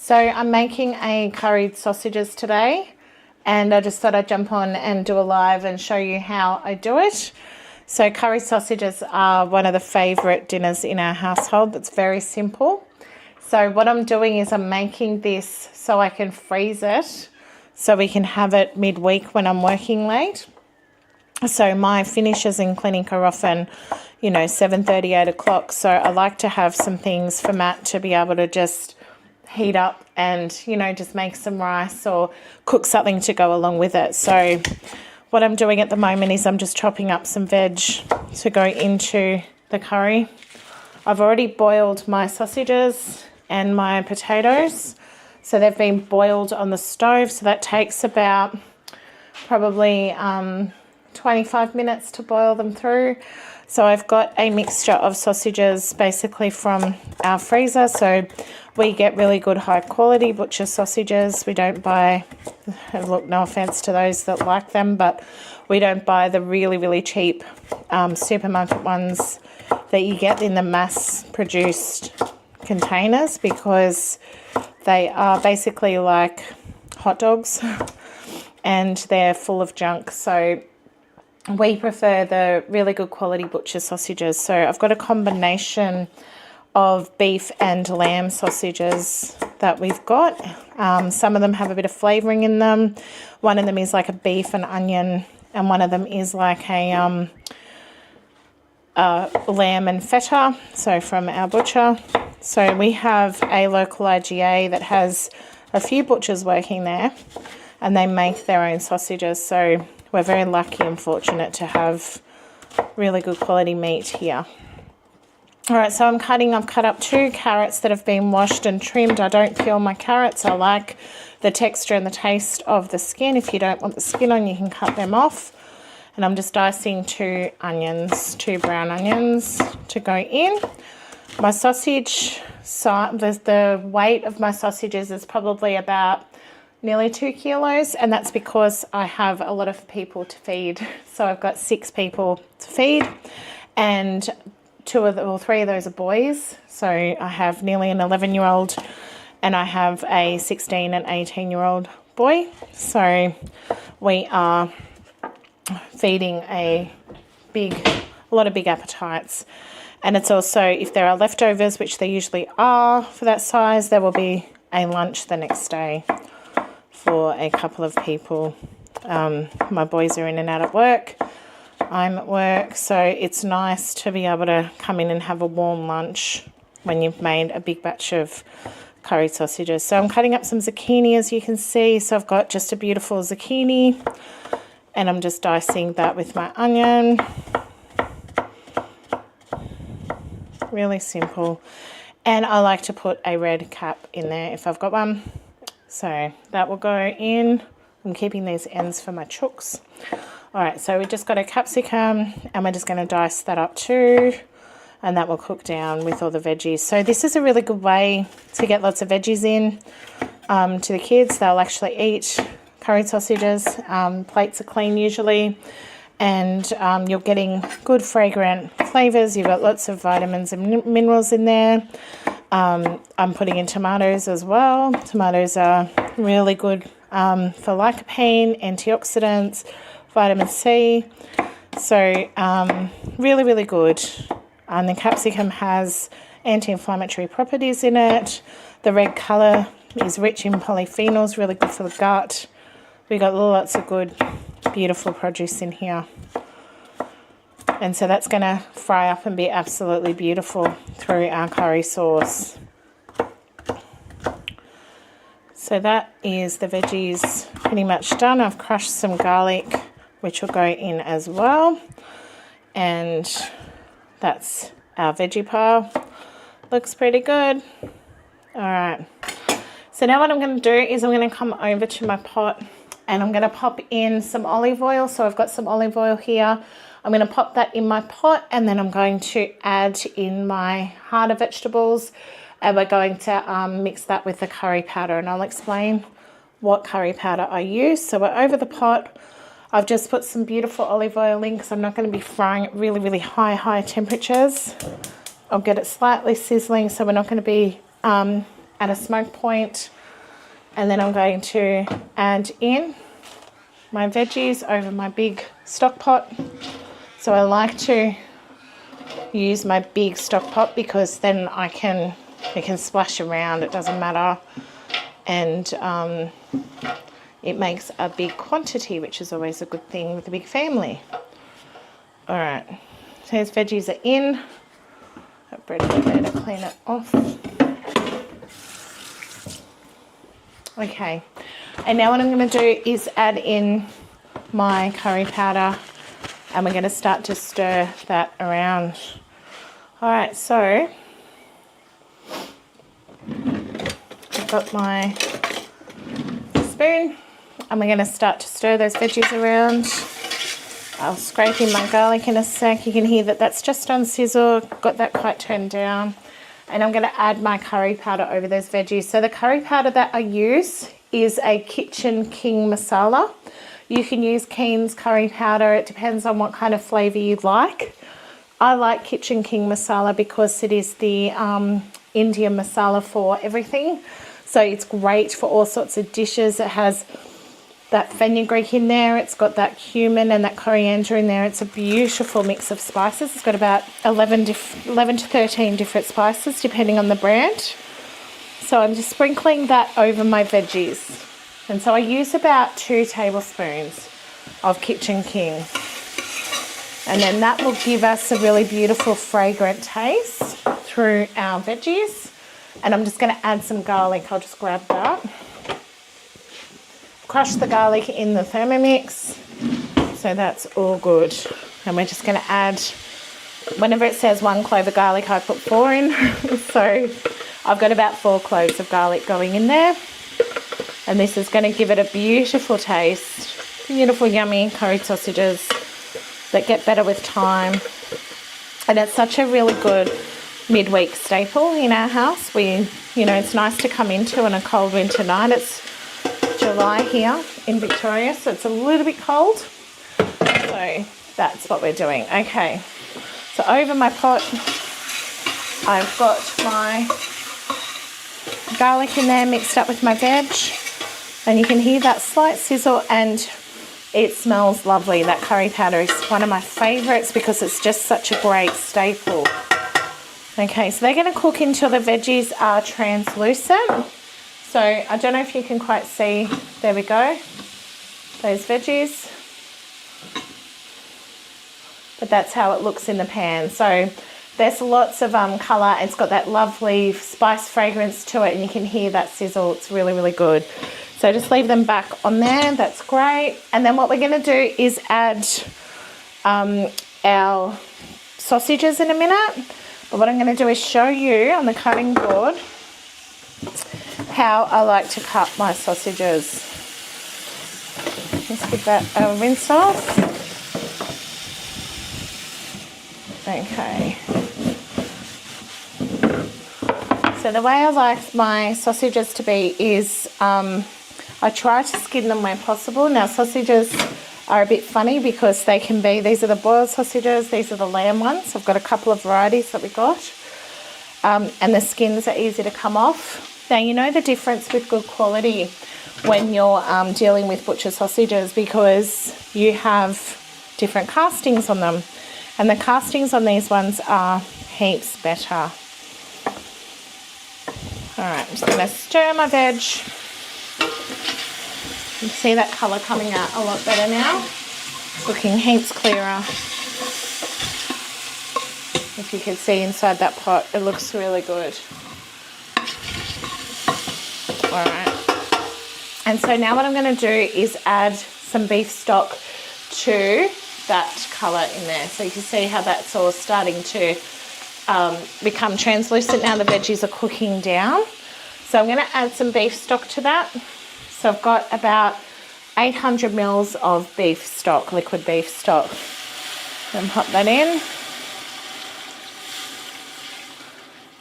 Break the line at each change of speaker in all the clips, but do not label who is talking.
So I'm making a curried sausages today, and I just thought I'd jump on and do a live and show you how I do it. So curried sausages are one of the favourite dinners in our household. It's very simple. So what I'm doing is I'm making this so I can freeze it so we can have it midweek when I'm working late. So my finishes in clinic are often, 7:30, 8 o'clock. So I like to have some things for Matt to be able to just heat up and, just make some rice or cook something to go along with it. So what I'm doing at the moment is I'm just chopping up some veg to go into the curry. I've already boiled my sausages and my potatoes. So they've been boiled on the stove. So that takes about probably 25 minutes to boil them through. So I've got a mixture of sausages basically from our freezer. So we get really good high quality butcher sausages. We don't buy, look, no offense to those that like them, but we don't buy the really, really cheap supermarket ones that you get in the mass produced containers, because they are basically like hot dogs and they're full of junk. So we prefer the really good quality butcher sausages. So I've got a combination of beef and lamb sausages that we've got. Some of them have a bit of flavouring in them. One of them is like a beef and onion, and one of them is like a lamb and feta, so from our butcher. So we have a local IGA that has a few butchers working there, and they make their own sausages. So we're very lucky and fortunate to have really good quality meat here. All right, so I've cut up 2 carrots that have been washed and trimmed. I don't peel my carrots. I like the texture and the taste of the skin. If you don't want the skin on, you can cut them off. And I'm just dicing 2 onions, 2 brown onions to go in. My sausage, the weight of my sausages is probably about nearly 2 kilos, and that's because I have a lot of people to feed. So I've got 6 people to feed, and 3 of those are boys. So I have nearly an 11-year-old, and I have a 16 and 18-year-old boy. So we are feeding a lot of big appetites. And it's also, if there are leftovers, which there usually are for that size, there will be a lunch the next day for a couple of people. My boys are in and out at work. I'm at work, so it's nice to be able to come in and have a warm lunch when you've made a big batch of curry sausages. So I'm cutting up some zucchini, as you can see. So I've got just a beautiful zucchini, and I'm just dicing that with my onion. Really simple. And I like to put a red cap in there if I've got one. So that will go in. I'm keeping these ends for my chooks. All right, so we just got a capsicum, and we're just going to dice that up too, and that will cook down with all the veggies. So this is a really good way to get lots of veggies in to the kids. They'll actually eat curried sausages. Plates are clean usually, and you're getting good fragrant flavours. You've got lots of vitamins and minerals in there. I'm putting in tomatoes as well. Tomatoes are really good for lycopene, antioxidants, vitamin C. So really, really good. And the capsicum has anti-inflammatory properties in it. The red colour is rich in polyphenols, really good for the gut. We've got lots of good, beautiful produce in here. And so that's going to fry up and be absolutely beautiful through our curry sauce. So that is the veggies pretty much done. I've crushed some garlic, which will go in as well. And that's our veggie pile. Looks pretty good. All right. So now what I'm going to do is I'm going to come over to my pot, and I'm going to pop in some olive oil. So I've got some olive oil here. I'm going to pop that in my pot, and then I'm going to add in my harder vegetables, and we're going to mix that with the curry powder, and I'll explain what curry powder I use. So we're over the pot. I've just put some beautiful olive oil in because I'm not going to be frying at really, really high temperatures. I'll get it slightly sizzling, so we're not going to be at a smoke point, and then I'm going to add in my veggies over my big stock pot. So I like to use my big stock pot because then it can splash around, it doesn't matter, and it makes a big quantity, which is always a good thing with a big family. All right, so those veggies are in. I've bread there to clean it off. Okay, and now what I'm going to do is add in my curry powder, and we're going to start to stir that around. All right, so I've got my spoon, and we're going to start to stir those veggies around. I'll scrape in my garlic in a sec. You can hear that that's just on sizzle, got that quite turned down. And I'm going to add my curry powder over those veggies. So the curry powder that I use is a Kitchen King masala. You can use Keen's curry powder. It depends on what kind of flavour you'd like. I like Kitchen King masala because it is the Indian masala for everything. So it's great for all sorts of dishes. It has that fenugreek in there, it's got that cumin and that coriander in there. It's a beautiful mix of spices. It's got about 11 to 13 different spices depending on the brand. So I'm just sprinkling that over my veggies. And so I use about 2 tablespoons of Kitchen King. And then that will give us a really beautiful fragrant taste through our veggies. And I'm just going to add some garlic. I'll just grab that. Crush the garlic in the Thermomix, so that's all good. And we're just going to add, whenever it says 1 clove of garlic, I put 4 in. So I've got about 4 cloves of garlic going in there. And this is going to give it a beautiful taste. Beautiful, yummy curried sausages that get better with time. And it's such a really good midweek staple in our house. It's nice to come into on a cold winter night. It's July here in Victoria, so it's a little bit cold. So that's what we're doing. Okay, so over my pot, I've got my garlic in there mixed up with my veg, and you can hear that slight sizzle, and it smells lovely. That curry powder is one of my favourites because it's just such a great staple. Okay, so they're going to cook until the veggies are translucent. So I don't know if you can quite see, there we go, those veggies. But that's how it looks in the pan. So there's lots of colour. It's got that lovely spice fragrance to it, and you can hear that sizzle. It's really, really good. So just leave them back on there. That's great. And then what we're going to do is add our sausages in a minute. But what I'm going to do is show you on the cutting board how I like to cut my sausages. Let's give that a rinse off. Okay. So the way I like my sausages to be is I try to skin them where possible. Now sausages are a bit funny because they can be, these are the boiled sausages, these are the lamb ones. I've got a couple of varieties that we got. And the skins are easy to come off. Now, you know the difference with good quality when you're dealing with butcher sausages because you have different castings on them. And the castings on these ones are heaps better. All right, I'm just going to stir my veg. You can see that colour coming out a lot better now. It's looking heaps clearer. If you can see inside that pot, it looks really good. All right, and so now what I'm going to do is add some beef stock to that colour in there. So you can see how that's all starting to become translucent now. The veggies are cooking down. So I'm going to add some beef stock to that. So I've got about 800 mils of beef stock, liquid beef stock. And pop that in.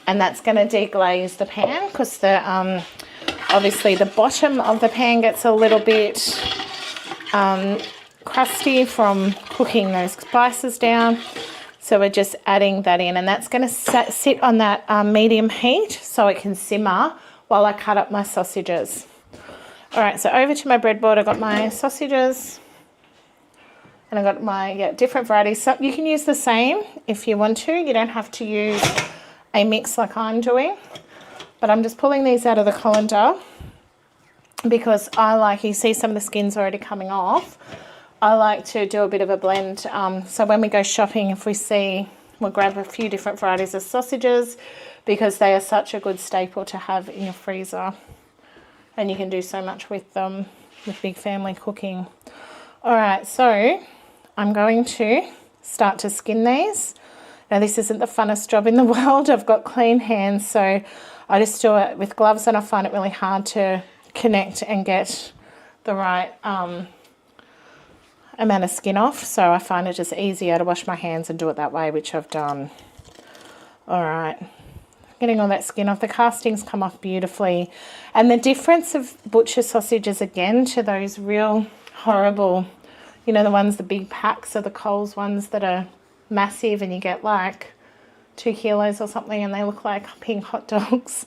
And that's going to deglaze the pan because the obviously the bottom of the pan gets a little bit crusty from cooking those spices down. So we're just adding that in, and that's going to sit on that medium heat so it can simmer while I cut up my sausages. All right, so over to my breadboard. I got my sausages and I got my different varieties. So you can use the same if you want to. You don't have to use a mix like I'm doing. But I'm just pulling these out of the colander because I like, you see some of the skin's already coming off. I like to do a bit of a blend. So when we go shopping, if we see, we'll grab a few different varieties of sausages because they are such a good staple to have in your freezer. And you can do so much with them with big family cooking. All right, so I'm going to start to skin these. Now this isn't the funnest job in the world. I've got clean hands, so I just do it with gloves and I find it really hard to connect and get the right amount of skin off. So I find it just easier to wash my hands and do it that way, which I've done. All right. Getting all that skin off. The castings come off beautifully. And the difference of butcher sausages again to those real horrible, you know, the ones, the big packs are the Coles ones that are massive and you get like 2 kilos or something and they look like pink hot dogs.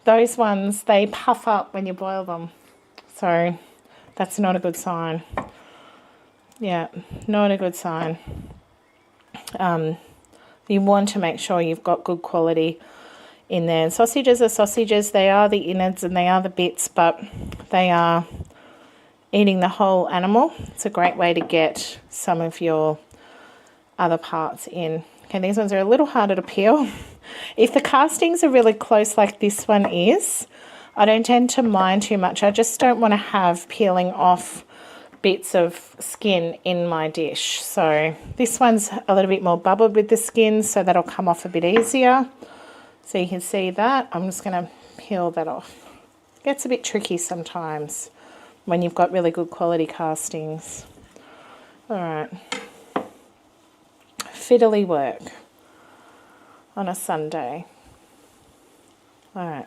Those ones, they puff up when you boil them. So that's not a good sign. Yeah, not a good sign. You want to make sure you've got good quality in there. And sausages are sausages. They are the innards and they are the bits, but they are eating the whole animal. It's a great way to get some of your other parts in. Okay, these ones are a little harder to peel. If the castings are really close like this one is, I don't tend to mind too much. I just don't want to have peeling off bits of skin in my dish. So this one's a little bit more bubbled with the skin, so that'll come off a bit easier. So you can see that. I'm just going to peel that off. It gets a bit tricky sometimes when you've got really good quality castings. All right. Fiddly work on a Sunday. All right.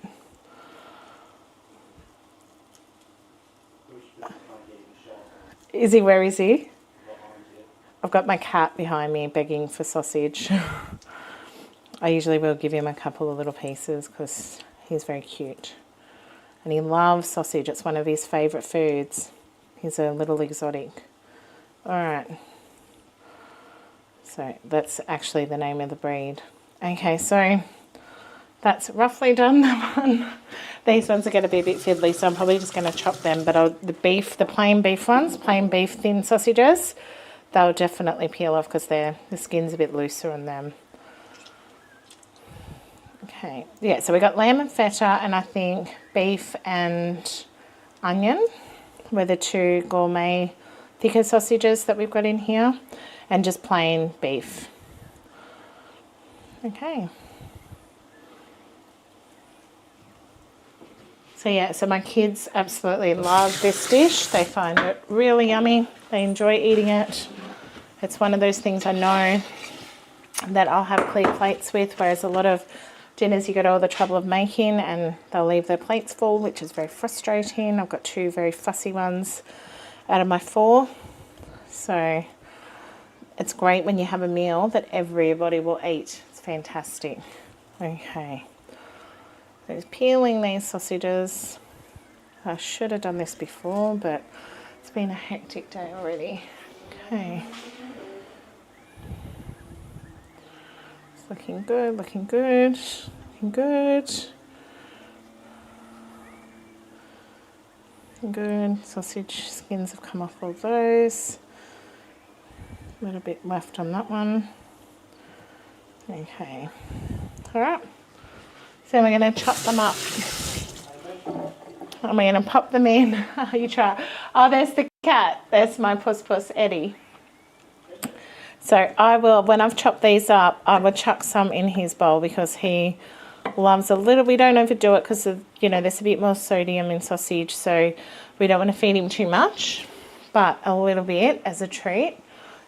Is he? Where is he? I've got my cat behind me begging for sausage. I usually will give him a couple of little pieces because he's very cute. And he loves sausage. It's one of his favourite foods. He's a little exotic. All right. So that's actually the name of the breed. Okay, so that's roughly done. These ones are going to be a bit fiddly, so I'm probably just going to chop them. But the plain beef ones, plain beef thin sausages, they'll definitely peel off because the skin's a bit looser on them. Okay, yeah, so we got lamb and feta, and I think beef and onion were the 2 gourmet thicker sausages that we've got in here, and just plain beef. Okay. So yeah, so my kids absolutely love this dish. They find it really yummy. They enjoy eating it. It's one of those things I know that I'll have clear plates with, whereas a lot of dinners you get all the trouble of making and they'll leave their plates full, which is very frustrating. I've got 2 very fussy ones out of my 4. So it's great when you have a meal that everybody will eat. It's fantastic. Okay. So just peeling these sausages. I should have done this before, but it's been a hectic day already. Okay. It's looking good, looking good, looking good. Good. Sausage skins have come off all those. A little bit left on that one. Okay. All right. So we're going to chop them up. And we're going to pop them in. You try. Oh, there's the cat. There's my puss Eddie. So I will, when I've chopped these up, I will chuck some in his bowl because he loves a little. We don't overdo it because, there's a bit more sodium in sausage, so we don't want to feed him too much. But a little bit as a treat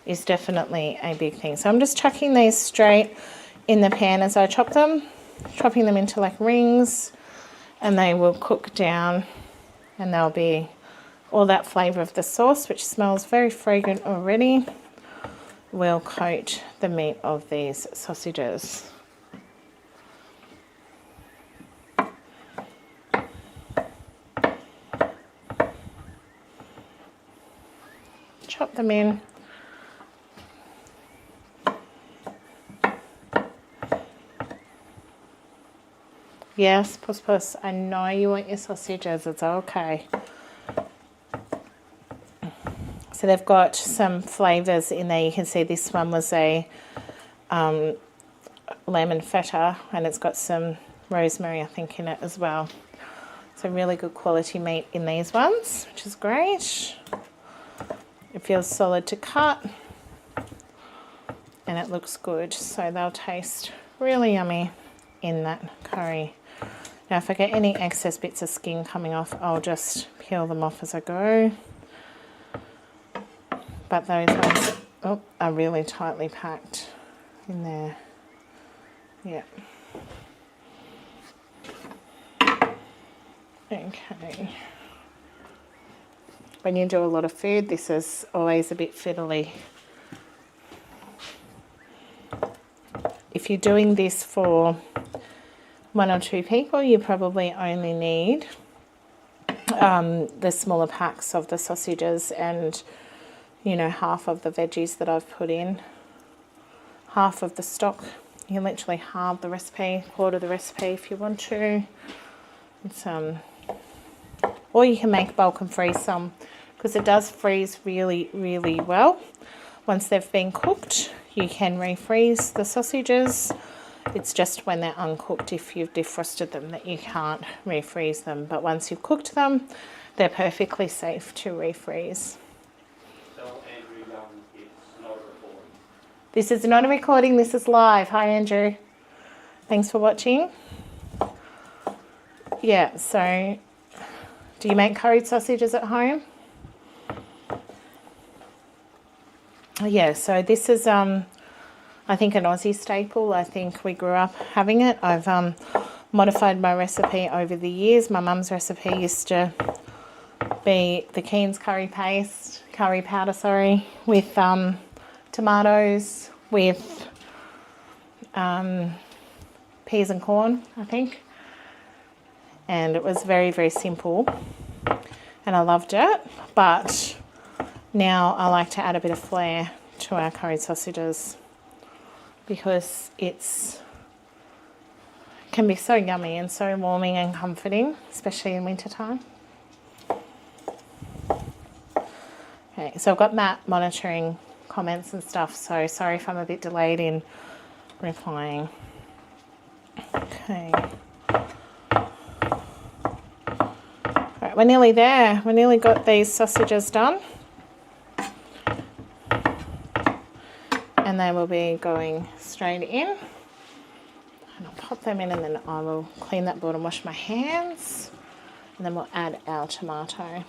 is definitely a big thing. So I'm just chucking these straight in the pan as I chop them, chopping them into like rings, and they will cook down and there'll be all that flavour of the sauce, which smells very fragrant already, will coat the meat of these sausages. chop them in. Yes, Puss, I know you want your sausages, it's okay. So they've got some flavours in there. You can see this one was a lemon feta, and it's got some rosemary, I think, in it as well. So really good quality meat in these ones, which is great. It feels solid to cut, and it looks good. So they'll taste really yummy in that curry. Now, if I get any excess bits of skin coming off, I'll just peel them off as I go. But those ones are really tightly packed in there. Yeah. Okay. When you do a lot of food, this is always a bit fiddly. If you're doing this for 1 or 2 people, you probably only need the smaller packs of the sausages and, you know, half of the veggies that I've put in, half of the stock. You can literally halve the recipe, quarter the recipe if you want to. It's or you can make bulk and freeze some, because it does freeze really, really well. Once they've been cooked, you can refreeze the sausages. It's just when they're uncooked, if you've defrosted them, that you can't refreeze them. But once you've cooked them, they're perfectly safe to refreeze.
So, Andrew, it's not a recording.
This is not a recording, this is live. Hi, Andrew. Thanks for watching. Yeah, so do you make curried sausages at home? Yeah, so this is I think an Aussie staple. I think we grew up having it. I've modified my recipe over the years. My mum's recipe used to be the Keen's curry powder, sorry, with tomatoes, with peas and corn, I think. And it was very, very simple, and I loved it. But now I like to add a bit of flair to our curried sausages, because it can be so yummy and so warming and comforting, especially in winter time. Okay, so I've got Matt monitoring comments and stuff, so sorry if I'm a bit delayed in replying. Okay. Alright, we're nearly there. We nearly got these sausages done. And they will be going straight in. And I'll pop them in, and then I will clean that board and wash my hands. And then we'll add our tomato.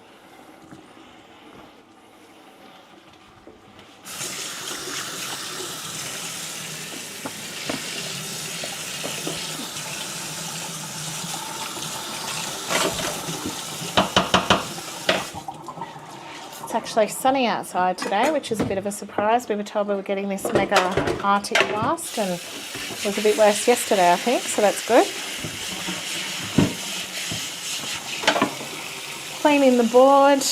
It's actually sunny outside today, which is a bit of a surprise. We were told we were getting this mega Arctic blast, and it was a bit worse yesterday, I think, so that's good. Cleaning the board,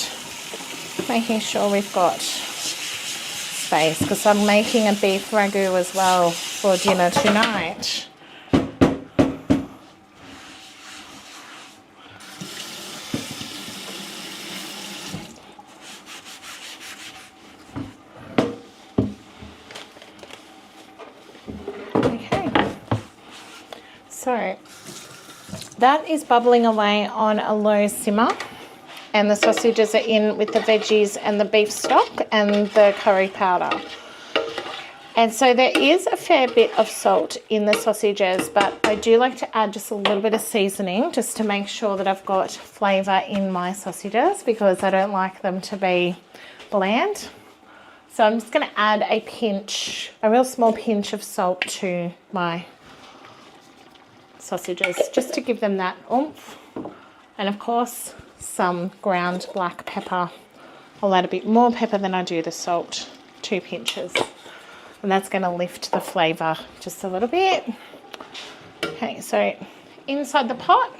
making sure we've got space, because I'm making a beef ragu as well for dinner tonight. So that is bubbling away on a low simmer, and the sausages are in with the veggies and the beef stock and the curry powder. And so there is a fair bit of salt in the sausages, but I do like to add just a little bit of seasoning just to make sure that I've got flavour in my sausages, because I don't like them to be bland. So I'm just going to add a real small pinch of salt to my sausages, just to give them that oomph. And of course, some ground black pepper. I'll add a bit more pepper than I do the salt, 2 pinches. And that's going to lift the flavour just a little bit. Okay, so inside the pot,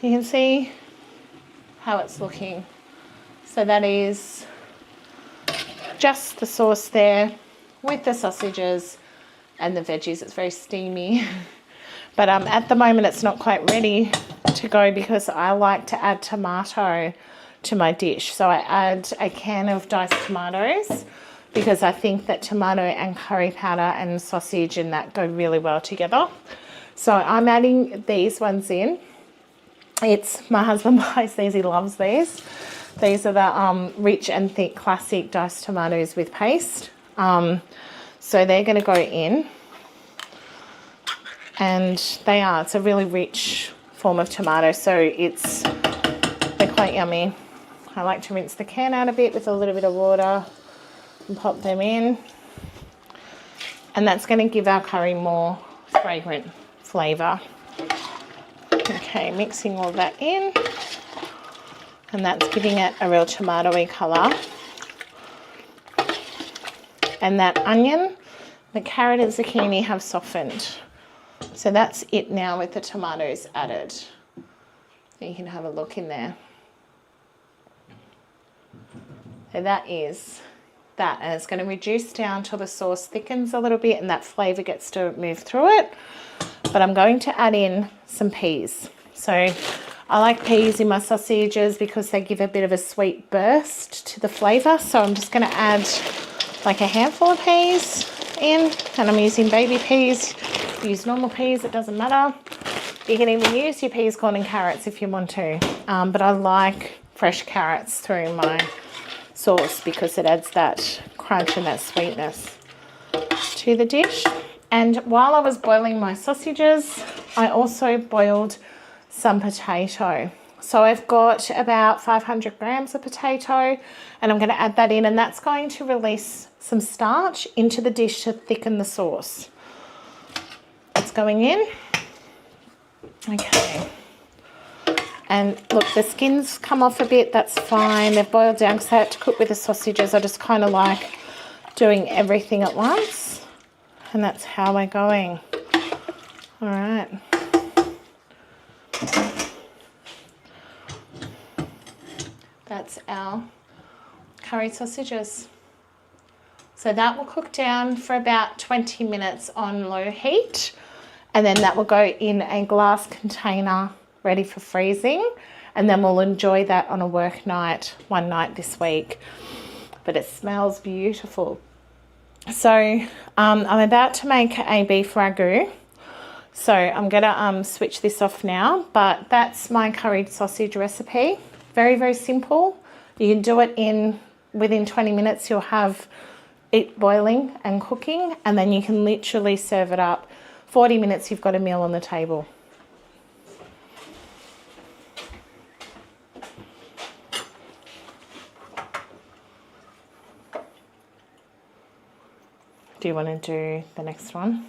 you can see how it's looking. So that is just the sauce there with the sausages and the veggies. It's very steamy. But at the moment it's not quite ready to go because I like to add tomato to my dish. So I add a can of diced tomatoes because I think that tomato and curry powder and sausage and that go really well together. So I'm adding these ones in. My husband buys these, he loves these. These are the rich and thick classic diced tomatoes with paste. So they're going to go in. And it's a really rich form of tomato, so they're quite yummy. I like to rinse the can out a bit with a little bit of water and pop them in. And that's going to give our curry more fragrant flavour. Okay, mixing all that in. And that's giving it a real tomatoey colour. And that onion, the carrot and zucchini have softened. So that's it now with the tomatoes added. You can have a look in there. So that is that, and it's going to reduce down till the sauce thickens a little bit and that flavour gets to move through it. But I'm going to add in some peas. So I like peas in my sausages because they give a bit of a sweet burst to the flavour. So I'm just going to add like a handful of peas in, and I'm using baby peas. Use normal peas, it doesn't matter. You can even use your peas, corn and carrots if you want to. But I like fresh carrots through my sauce because it adds that crunch and that sweetness to the dish. And while I was boiling my sausages, I also boiled some potato. So I've got about 500 grams of potato and I'm going to add that in, and that's going to release some starch into the dish to thicken the sauce. It's going in. Okay. And look, the skin's come off a bit, that's fine. They've boiled down because I had to cook with the sausages. I just kind of like doing everything at once. And that's how we're going. All right. That's our curry sausages. So that will cook down for about 20 minutes on low heat. And then that will go in a glass container ready for freezing. And then we'll enjoy that on a work night, one night this week. But it smells beautiful. So I'm about to make a beef ragu. So I'm going to switch this off now. But that's my curried sausage recipe. Very, very simple. You can do it within 20 minutes. You'll have it boiling and cooking. And then you can literally serve it up. 40 minutes, you've got a meal on the table. Do you want to do the next one?